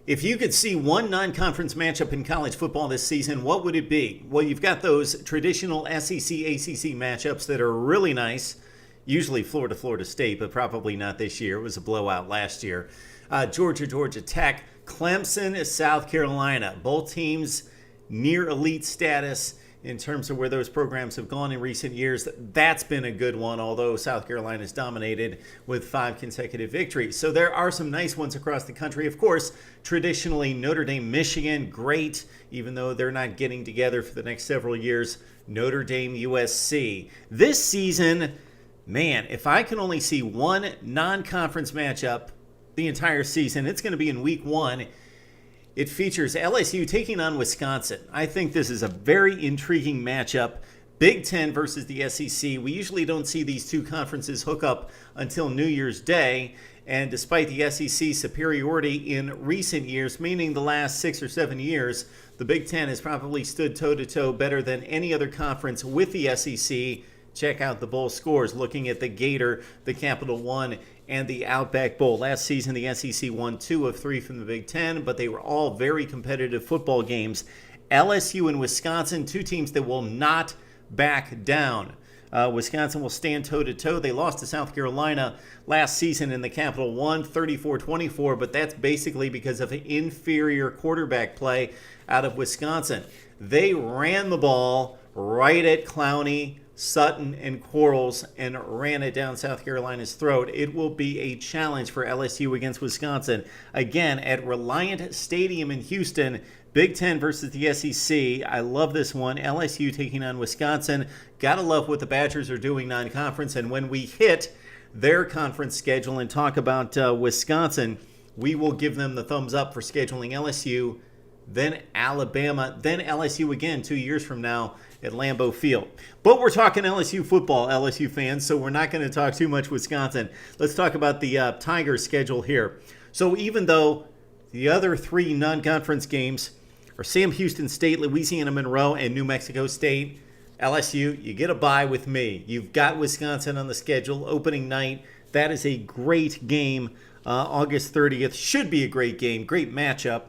If you could see one non-conference matchup in college football this season, what would it be? Well, you've got those traditional SEC, ACC matchups that are really nice. Usually Florida State, but probably not this year. It was a blowout last year. Georgia Tech, Clemson, South Carolina. Both teams near elite status in terms of where those programs have gone in recent years. That's been a good one, although South Carolina's dominated with 5 consecutive victories. So there are some nice ones across the country. Of course, traditionally, Notre Dame, Michigan, great, even though they're not getting together for the next several years. Notre Dame, USC. This season, man, if I can only see one non-conference matchup the entire season, it's going to be in week 1. It features LSU taking on Wisconsin. I think this is a very intriguing matchup. Big Ten versus the SEC. We usually don't see these two conferences hook up until New Year's Day. And despite the SEC's superiority in recent years, meaning the last 6 or 7 years, the Big Ten has probably stood toe-to-toe better than any other conference with the SEC. Check out the bowl scores, looking at the Gator, the Capital One, and the Outback Bowl. Last season, the SEC won 2 of 3 from the Big Ten, but they were all very competitive football games. LSU and Wisconsin, two teams that will not back down. Wisconsin will stand toe-to-toe. They lost to South Carolina last season in the Capital One, 34-24, but that's basically because of an inferior quarterback play out of Wisconsin. They ran the ball right at Clowney, Sutton, and Quarles and ran it down South Carolina's throat. It will be a challenge for LSU against Wisconsin. Again, at Reliant Stadium in Houston, Big Ten versus the SEC. I love this one. LSU taking on Wisconsin. Gotta love what the Badgers are doing non-conference. And when we hit their conference schedule and talk about Wisconsin, we will give them the thumbs up for scheduling LSU, then Alabama, then LSU again 2 years from now at Lambeau Field. But we're talking LSU football, LSU fans, so we're not going to talk too much Wisconsin. Let's talk about the Tigers schedule here. So even though the other 3 non-conference games are Sam Houston State, Louisiana Monroe, and New Mexico State, LSU, you get a bye with me. You've got Wisconsin on the schedule, opening night. That is a great game. August 30th should be a great game, great matchup.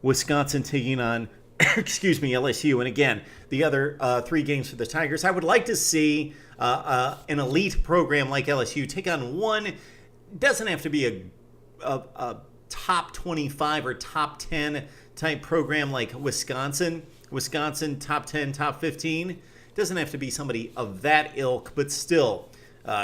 Wisconsin taking on LSU. And again, the other 3 games for the Tigers. I would like to see an elite program like LSU take on one. It doesn't have to be a top 25 or top 10 type program like Wisconsin. Wisconsin, top 10, top 15. It doesn't have to be somebody of that ilk, but still,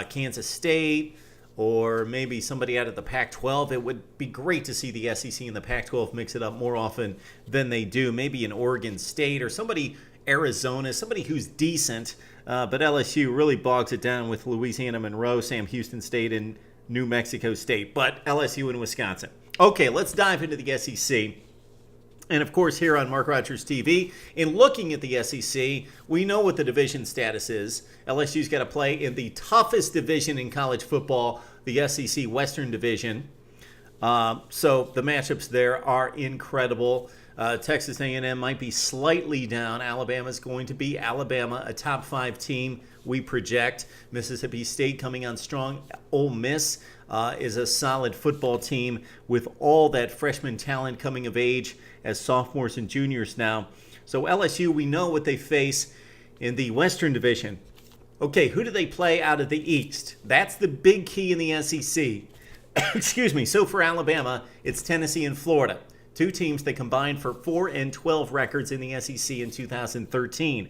Kansas State, or maybe somebody out of the Pac-12. It would be great to see the SEC and the Pac-12 mix it up more often than they do. Maybe an Oregon State or somebody, Arizona, somebody who's decent. But LSU really bogs it down with Louisiana Monroe, Sam Houston State, and New Mexico State. But LSU and Wisconsin. Okay, let's dive into the SEC. And of course, here on Mark Rogers TV, in looking at the SEC, we know what the division status is. LSU's got to play in the toughest division in college football, the SEC Western Division. So the matchups there are incredible. Texas A&M might be slightly down. Alabama's going to be Alabama, a top 5 team, we project. Mississippi State coming on strong. Ole Miss is a solid football team with all that freshman talent coming of age as sophomores and juniors now. So LSU, we know what they face in the Western Division. Okay, who do they play out of the East? That's the big key in the SEC. Excuse me. So for Alabama, it's Tennessee and Florida. 2 teams that combined for 4-12 records in the SEC in 2013.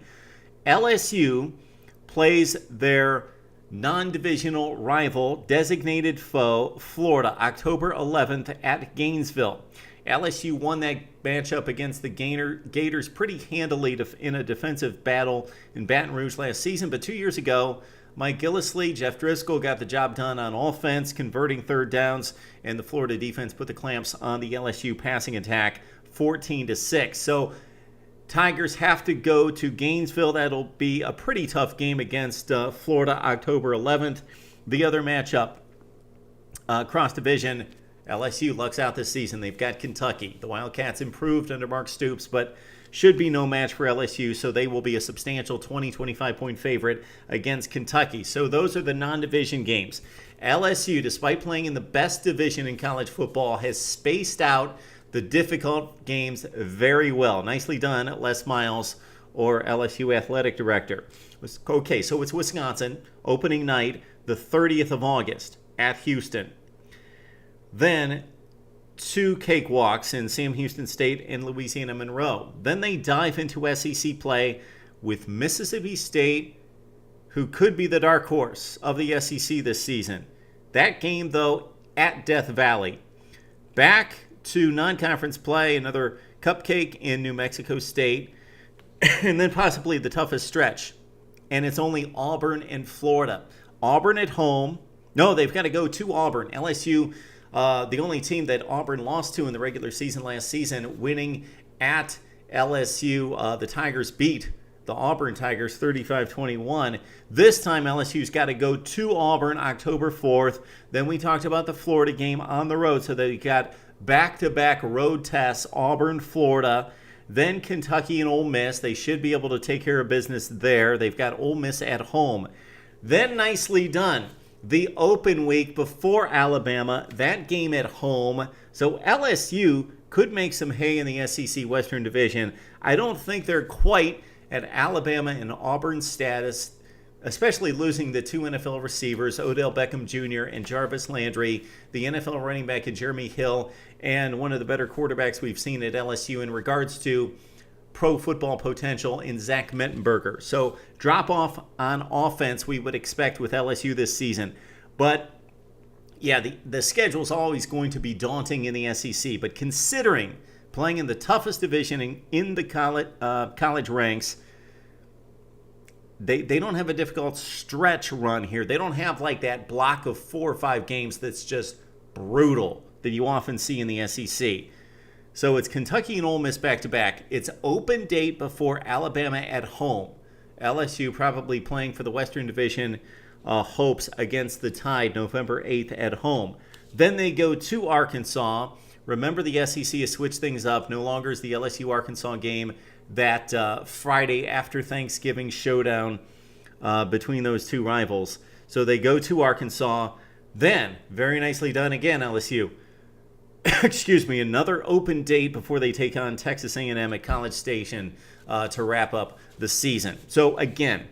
LSU plays their non-divisional rival, designated foe, Florida, October 11th at Gainesville. LSU won that matchup against the Gators pretty handily in a defensive battle in Baton Rouge last season. But 2 years ago, Mike Gillislee, Jeff Driscoll got the job done on offense, converting third downs, and the Florida defense put the clamps on the LSU passing attack 14-6. So Tigers have to go to Gainesville. That'll be a pretty tough game against Florida, October 11th. The other matchup, cross division, LSU lucks out this season. They've got Kentucky. The Wildcats improved under Mark Stoops, but should be no match for LSU, so they will be a substantial 20-25-point favorite against Kentucky. So those are the non-division games. LSU, despite playing in the best division in college football, has spaced out the difficult games very well. Nicely done, Les Miles, or LSU athletic director. Okay, so it's Wisconsin, opening night, the 30th of August at Houston. Then 2 cakewalks in Sam Houston State and Louisiana Monroe. Then they dive into SEC play with Mississippi State, who could be the dark horse of the SEC this season. That game, though, at Death Valley. Back to non-conference play, another cupcake in New Mexico State, and then possibly the toughest stretch. And it's only Auburn and Florida. Auburn at home. No, they've got to go to Auburn. LSU, the only team that Auburn lost to in the regular season last season, winning at LSU. The Tigers beat the Auburn Tigers 35-21. This time LSU's got to go to Auburn October 4th. Then we talked about the Florida game on the road, so they got back-to-back road tests, Auburn, Florida, then Kentucky and Ole Miss. They should be able to take care of business there. They've got Ole Miss at home. Then nicely done, the open week before Alabama, that game at home. So LSU could make some hay in the SEC Western Division. I don't think they're quite at Alabama and Auburn status, especially losing the 2 NFL receivers, Odell Beckham Jr. and Jarvis Landry, the NFL running back in Jeremy Hill, and one of the better quarterbacks we've seen at LSU in regards to pro football potential in Zach Mettenberger. So drop off on offense we would expect with LSU this season. But yeah, the schedule's always going to be daunting in the SEC, but considering playing in the toughest division in the college ranks, they don't have a difficult stretch run here. They don't have like that block of 4 or 5 games that's just brutal that you often see in the SEC. So it's Kentucky and Ole Miss back-to-back. It's open date before Alabama at home. LSU probably playing for the Western Division hopes against the Tide November 8th at home. Then they go to Arkansas. Remember, the SEC has switched things up. No longer is the LSU-Arkansas game that Friday after Thanksgiving showdown between those two rivals. So they go to Arkansas. Then, very nicely done again, LSU. Excuse me, another open date before they take on Texas A&M at College Station to wrap up the season. So again,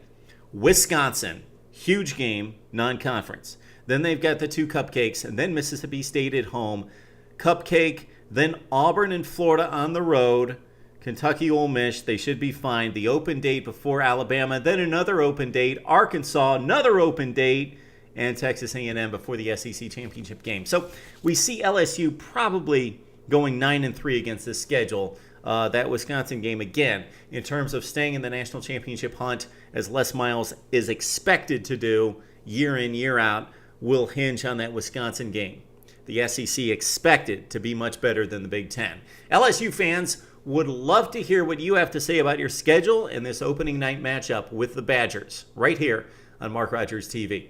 Wisconsin, huge game, non-conference. Then they've got the 2 cupcakes, and then Mississippi State at home. Cupcake, then Auburn and Florida on the road. Kentucky, Ole Miss, they should be fine. The open date before Alabama, then another open date. Arkansas, another open date. And Texas A&M before the SEC championship game. So we see LSU probably going 9-3 against this schedule. That Wisconsin game, again, in terms of staying in the national championship hunt, as Les Miles is expected to do year in, year out, will hinge on that Wisconsin game. The SEC expected to be much better than the Big Ten. LSU fans would love to hear what you have to say about your schedule and this opening night matchup with the Badgers right here on Mark Rogers TV.